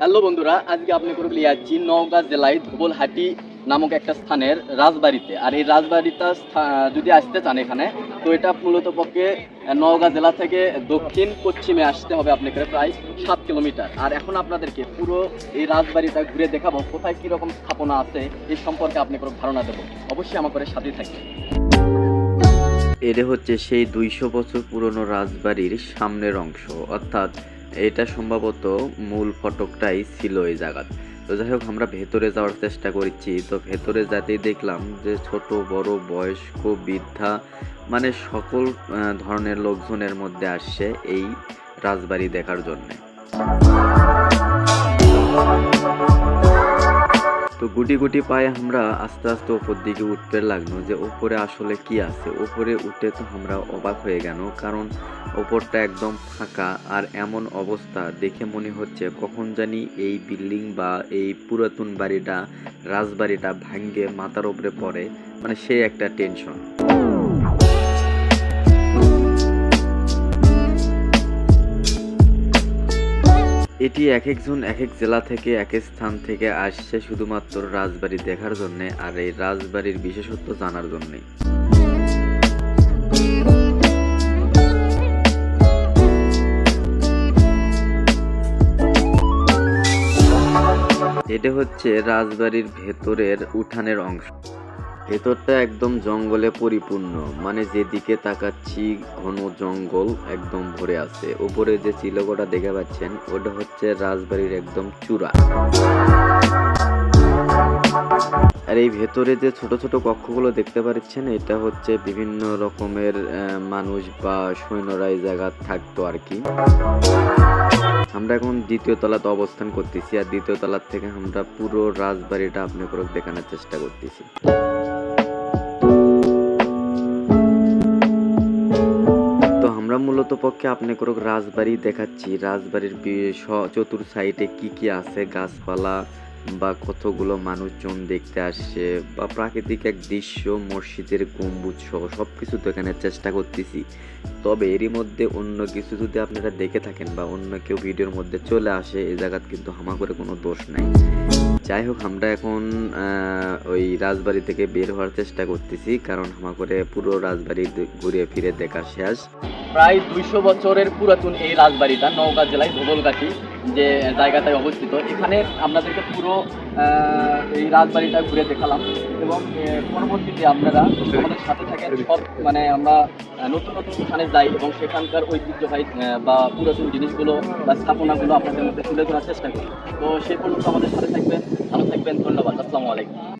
Hello বন্ধুরা, আজকে আপনি করে যাচ্ছি নওগাঁ জেলায় ধবলহাটি নামক একটা স্থানের রাজবাড়িতে। আর এই রাজবাড়িটা যদি আসতে চান এখানে, তো এটা মূলত পক্ষে নওগাঁ জেলা থেকে দক্ষিণ পশ্চিমে আসতে হবে আপনাকে প্রায় 7 কিলোমিটার। আর এখন আপনাদেরকে পুরো এই রাজবাড়িটা ঘুরে দেখাবো, কোথায় কীরকম স্থাপনা আছে এই সম্পর্কে আপনাকে ধারণা দেবো। অবশ্যই আমার করে সাথে থাকবে। এটা হচ্ছে সেই 200 বছর পুরনো রাজবাড়ির সামনের অংশ, অর্থাৎ এটা সম্ভবত মূল ফটকটাই ছিল এই জায়গা। তো যাই হোক, আমরা ভেতরে যাওয়ার চেষ্টা করেছি। তো ভেতরে যেতেই দেখলাম যে ছোট বড় বয়স্ক বৃদ্ধা মানে সকল ধরনের লোকজনের মধ্যে আসছে এই রাজবাড়ি দেখার জন্যে। তো গুটি গুটি পায়ে আমরা আস্তে আস্তে উপর দিকে উঠতে লাগলো, যে উপরে আসলে কি আছে। উপরে উঠে তো আমরা অবাক হয়ে গেল, কারণ ওপরটা একদম ফাঁকা। আর এমন অবস্থা দেখে মনে হচ্ছে কখন জানি এই বিল্ডিং বা এই পুরাতন বাড়িটা, রাজবাড়িটা ভাঙ্গে মাথার উপরে পড়ে, মানে সে একটা টেনশন। এটি এক একজন এক এক জেলা থেকে এক এক স্থান থেকে আসছে শুধুমাত্র রাজবাড়ি দেখার জন্য আর এই রাজবাড়ির বিশেষত্ব জানার জন্য। এটা হচ্ছে রাজবাড়ির ভেতরের উঠানের অংশ। ভেতরটা একদম জঙ্গলে পরিপূর্ণ, মানে যেদিকে তাকাচ্ছি ঘন জঙ্গল একদম ভরে আছে। উপরে যে চিলকটা দেখে পাচ্ছেন ওটা হচ্ছে রাজবাড়ির একদম চূড়া। আর এই ভেতরে যে ছোট ছোট কক্ষগুলো দেখতে পাচ্ছেন, এটা হচ্ছে বিভিন্ন রকমের মানুষ বা সৈন্যরা এই জায়গা থাকতো আর কি। আমরা এখন দ্বিতীয় তলাতে অবস্থান করতেছি, আর দ্বিতীয় তলার থেকে আমরা পুরো রাজবাড়িটা আপনাকে দেখানোর চেষ্টা করতেছি। আমরা মূলত পক্ষে আপনাকে রাজবাড়ি দেখাচ্ছি। রাজবাড়ির চতুর সাইডে কি কি আছে, গাছপালা বা কতগুলো মানুষজন দেখতে আসছে, বা প্রাকৃতিক এক দৃশ্য, মসজিদের গম্বুজ সহ সবকিছু দেখানোর চেষ্টা করতেছি। তবে এরই মধ্যে অন্য কিছু যদি আপনারা দেখে থাকেন বা অন্য কেউ ভিডিওর মধ্যে চলে আসে, এই জায়গায় কিন্তু আমার করে কোনো দোষ নাই। যাই হোক, আমরা এখন ওই রাজবাড়ি থেকে বের হওয়ার চেষ্টা করতেছি, কারণ আমার করে পুরো রাজবাড়ি ঘুরে ফিরে দেখা শেষ। প্রায় 200 বছরের পুরাতন এই রাজবাড়িটা নওগাঁ জেলায় ধবলঘাটি যে জায়গাটায় অবস্থিত। এখানে আপনাদেরকে পুরো এই রাজবাড়িটা ঘুরে দেখালাম, এবং পরবর্তীতে আপনারা আমাদের সাথে থাকেন। সব মানে আমরা নতুন নতুন স্থানে যাই এবং সেখানকার ঐতিহ্যবাহী বা পুরাতন জিনিসগুলো বা স্থাপনাগুলো আপনাদের মধ্যে তুলে ধরার চেষ্টা করি। তো সেই পর্যন্ত আমাদের সাথে থাকবেন, ভালো থাকবেন, ধন্যবাদ, আসসালামু আলাইকুম।